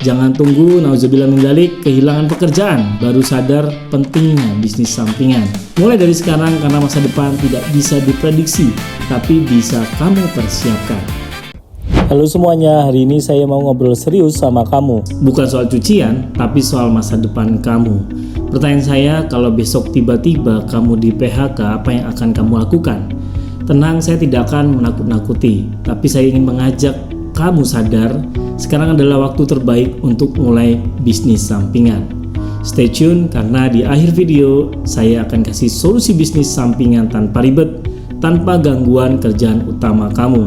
Jangan tunggu nauzubillah min dzalik kehilangan pekerjaan baru sadar pentingnya bisnis sampingan. Mulai dari sekarang karena masa depan tidak bisa diprediksi, tapi bisa kamu persiapkan. Halo semuanya, hari ini saya mau ngobrol serius sama kamu. Bukan soal cucian, tapi soal masa depan kamu. Pertanyaan saya, kalau besok tiba-tiba kamu di PHK, apa yang akan kamu lakukan? Tenang, saya tidak akan menakut-nakuti, tapi saya ingin mengajak kamu sadar, sekarang adalah waktu terbaik untuk mulai bisnis sampingan. Stay tune karena di akhir video saya akan kasih solusi bisnis sampingan tanpa ribet, tanpa gangguan kerjaan utama kamu.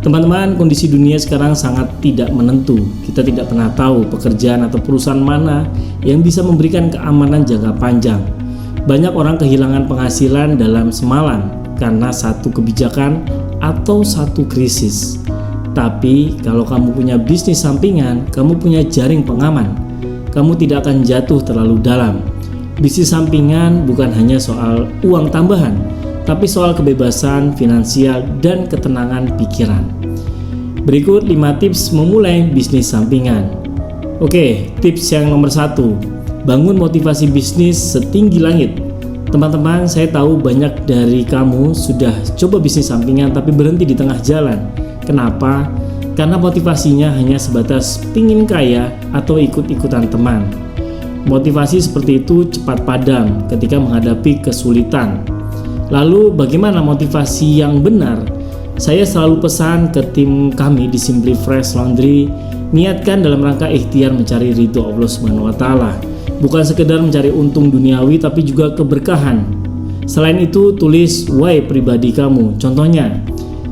Teman-teman, kondisi dunia sekarang sangat tidak menentu. Kita tidak pernah tahu pekerjaan atau perusahaan mana yang bisa memberikan keamanan jangka panjang. Banyak orang kehilangan penghasilan dalam semalam karena satu kebijakan atau satu krisis. Tapi kalau kamu punya bisnis sampingan, kamu punya jaring pengaman. Kamu tidak akan jatuh terlalu dalam. Bisnis sampingan bukan hanya soal uang tambahan, tapi soal kebebasan finansial dan ketenangan pikiran. Berikut 5 tips memulai bisnis sampingan. Oke, tips yang nomor 1, bangun motivasi bisnis setinggi langit. Teman-teman, saya tahu banyak dari kamu sudah coba bisnis sampingan tapi berhenti di tengah jalan. Kenapa? Karena motivasinya hanya sebatas pingin kaya atau ikut-ikutan teman. Motivasi seperti itu cepat padam ketika menghadapi kesulitan. Lalu bagaimana motivasi yang benar? Saya selalu pesan ke tim kami di Simply Fresh Laundry, niatkan dalam rangka ikhtiar mencari ridho Allah Subhanahu wa Ta'ala. Bukan sekedar mencari untung duniawi tapi juga keberkahan. Selain itu, tulis why pribadi kamu. Contohnya,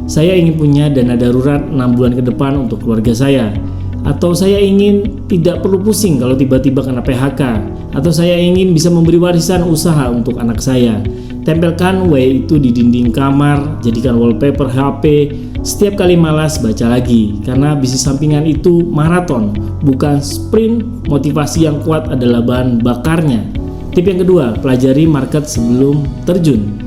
saya ingin punya dana darurat 6 bulan ke depan untuk keluarga saya. Atau saya ingin tidak perlu pusing kalau tiba-tiba kena PHK. Atau saya ingin bisa memberi warisan usaha untuk anak saya. Tempelkan why itu di dinding kamar, jadikan wallpaper HP. Setiap kali malas baca lagi. Karena bisnis sampingan itu maraton, bukan sprint. Motivasi yang kuat adalah bahan bakarnya. Tip yang kedua, pelajari market sebelum terjun.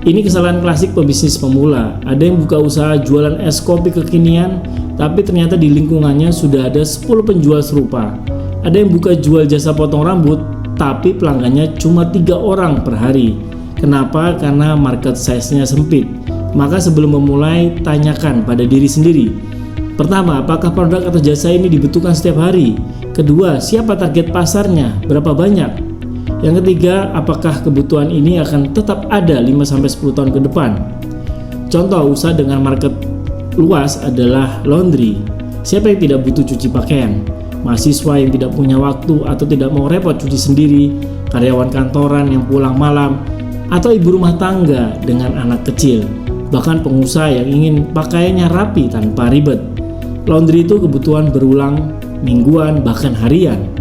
Ini kesalahan klasik pebisnis pemula. Ada yang buka usaha jualan es kopi kekinian, tapi ternyata di lingkungannya sudah ada 10 penjual serupa. Ada yang buka jual jasa potong rambut, tapi pelanggannya cuma 3 orang per hari. Kenapa? Karena market size-nya sempit. Maka sebelum memulai, tanyakan pada diri sendiri. Pertama, apakah produk atau jasa ini dibutuhkan setiap hari? Kedua, siapa target pasarnya? Berapa banyak? Yang ketiga, apakah kebutuhan ini akan tetap ada 5-10 tahun ke depan? Contoh usaha dengan market luas adalah laundry. Siapa yang tidak butuh cuci pakaian? Mahasiswa yang tidak punya waktu atau tidak mau repot cuci sendiri, karyawan kantoran yang pulang malam, atau ibu rumah tangga dengan anak kecil, bahkan pengusaha yang ingin pakaiannya rapi tanpa ribet. Laundry itu kebutuhan berulang, mingguan, bahkan harian.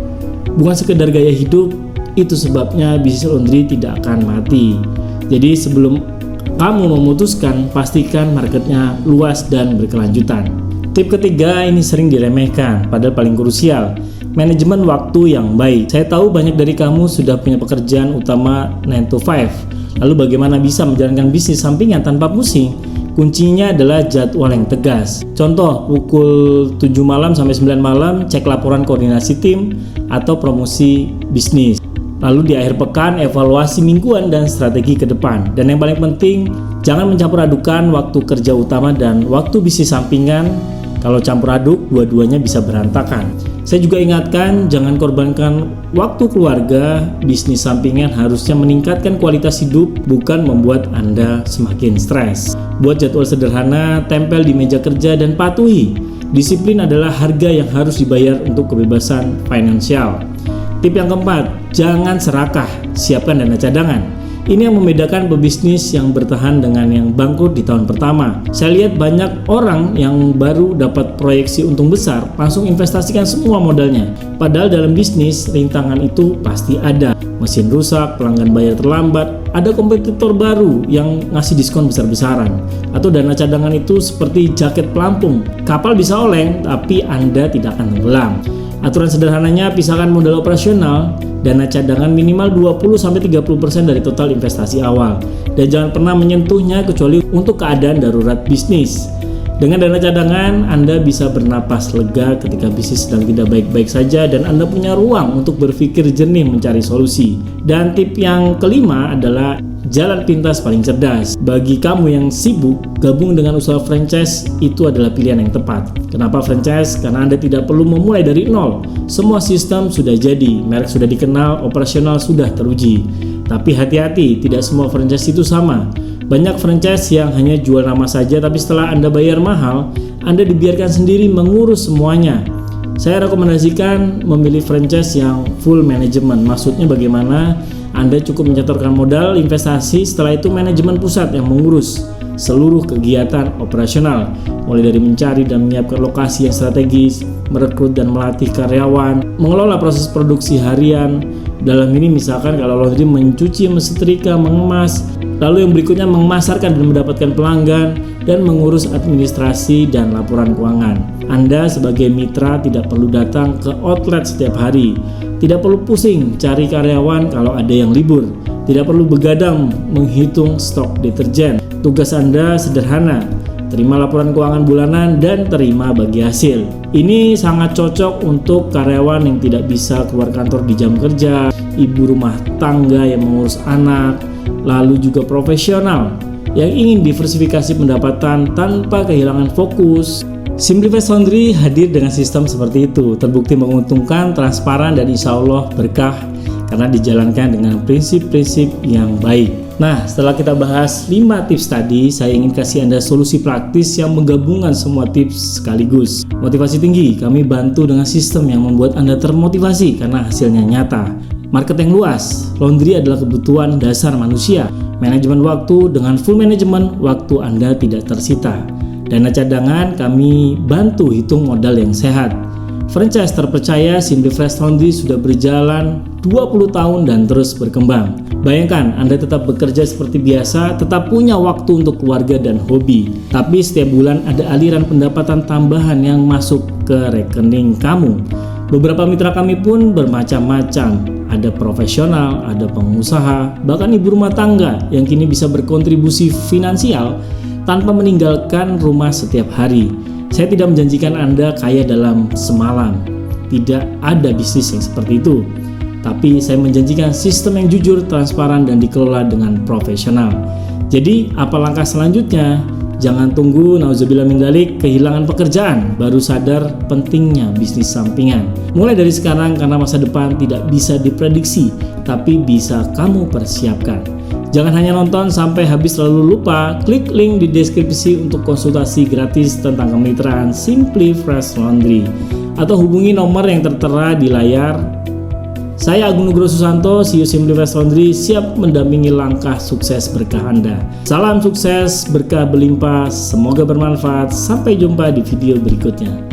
Bukan sekedar gaya hidup. Itu sebabnya bisnis laundry tidak akan mati. Jadi sebelum kamu memutuskan, pastikan marketnya luas dan berkelanjutan. Tip ketiga ini sering diremehkan, padahal paling krusial. Manajemen waktu yang baik. Saya tahu banyak dari kamu sudah punya pekerjaan utama 9 to 5. Lalu bagaimana bisa menjalankan bisnis sampingan tanpa pusing? Kuncinya adalah jadwal yang tegas. Contoh, pukul 7 malam sampai 9 malam cek laporan koordinasi tim atau promosi bisnis. Lalu di akhir pekan evaluasi mingguan dan strategi ke depan. Dan yang paling penting, jangan mencampur adukan waktu kerja utama dan waktu bisnis sampingan. Kalau campur aduk, dua-duanya bisa berantakan. Saya juga ingatkan, jangan korbankan waktu keluarga. Bisnis sampingan harusnya meningkatkan kualitas hidup, bukan membuat Anda semakin stres. Buat jadwal sederhana, tempel di meja kerja dan patuhi. Disiplin adalah harga yang harus dibayar untuk kebebasan finansial. Tip yang keempat, jangan serakah, siapkan dana cadangan. Ini yang membedakan pebisnis yang bertahan dengan yang bangkrut di tahun pertama. Saya lihat banyak orang yang baru dapat proyeksi untung besar, langsung investasikan semua modalnya. Padahal dalam bisnis, rintangan itu pasti ada. Mesin rusak, pelanggan bayar terlambat, ada kompetitor baru yang ngasih diskon besar-besaran. Atau dana cadangan itu seperti jaket pelampung. Kapal bisa oleng, tapi Anda tidak akan tenggelam. Aturan sederhananya, pisahkan modal operasional, dana cadangan minimal 20-30% dari total investasi awal. Dan jangan pernah menyentuhnya kecuali untuk keadaan darurat bisnis. Dengan dana cadangan, Anda bisa bernapas lega ketika bisnis sedang tidak baik-baik saja dan Anda punya ruang untuk berpikir jernih mencari solusi. Dan tip yang kelima adalah jalan pintas paling cerdas. Bagi kamu yang sibuk, gabung dengan usaha franchise itu adalah pilihan yang tepat. Kenapa franchise? Karena Anda tidak perlu memulai dari nol. Semua sistem sudah jadi, merek sudah dikenal, operasional sudah teruji. Tapi hati-hati, tidak semua franchise itu sama. Banyak franchise yang hanya jual nama saja, tapi setelah Anda bayar mahal, Anda dibiarkan sendiri mengurus semuanya. Saya rekomendasikan memilih franchise yang full manajemen. Maksudnya bagaimana? Anda cukup menyetorkan modal investasi, setelah itu manajemen pusat yang mengurus seluruh kegiatan operasional, mulai dari mencari dan menyiapkan lokasi yang strategis, merekrut dan melatih karyawan, mengelola proses produksi harian. Dalam ini misalkan kalau laundry mencuci, mensetrika, mengemas, lalu yang berikutnya memasarkan dan mendapatkan pelanggan, dan mengurus administrasi dan laporan keuangan. Anda sebagai mitra tidak perlu datang ke outlet setiap hari, tidak perlu pusing cari karyawan kalau ada yang libur, tidak perlu begadang menghitung stok deterjen. Tugas Anda sederhana, terima laporan keuangan bulanan dan terima bagi hasil. Ini sangat cocok untuk karyawan yang tidak bisa keluar kantor di jam kerja, ibu rumah tangga yang mengurus anak, lalu juga profesional yang ingin diversifikasi pendapatan tanpa kehilangan fokus. Simplifast Laundry hadir dengan sistem seperti itu, terbukti menguntungkan, transparan, dan insya Allah berkah karena dijalankan dengan prinsip-prinsip yang baik. Nah, setelah kita bahas 5 tips tadi, saya ingin kasih Anda solusi praktis yang menggabungkan semua tips sekaligus. Motivasi tinggi, kami bantu dengan sistem yang membuat Anda termotivasi karena hasilnya nyata. Market yang luas, laundry adalah kebutuhan dasar manusia. Manajemen waktu, dengan full manajemen, waktu Anda tidak tersita. Dana cadangan, kami bantu hitung modal yang sehat. Franchise terpercaya, Simplifast Laundry sudah berjalan 20 tahun dan terus berkembang. Bayangkan Anda tetap bekerja seperti biasa, tetap punya waktu untuk keluarga dan hobi, tapi setiap bulan ada aliran pendapatan tambahan yang masuk ke rekening kamu. Beberapa mitra kami pun bermacam-macam. Ada profesional, ada pengusaha, bahkan ibu rumah tangga yang kini bisa berkontribusi finansial tanpa meninggalkan rumah setiap hari. Saya tidak menjanjikan Anda kaya dalam semalam. Tidak ada bisnis yang seperti itu. Tapi saya menjanjikan sistem yang jujur, transparan, dan dikelola dengan profesional. Jadi, apa langkah selanjutnya? Jangan tunggu nauzubillah min dzalik kehilangan pekerjaan baru sadar pentingnya bisnis sampingan. Mulai dari sekarang karena masa depan tidak bisa diprediksi, tapi bisa kamu persiapkan. Jangan hanya nonton sampai habis lalu lupa, klik link di deskripsi untuk konsultasi gratis tentang kemitraan Simplifast Laundry atau hubungi nomor yang tertera di layar. Saya Agung Nugroho Susanto, CEO Simplifast Laundry, siap mendampingi langkah sukses berkah Anda. Salam sukses, berkah berlimpah, semoga bermanfaat. Sampai jumpa di video berikutnya.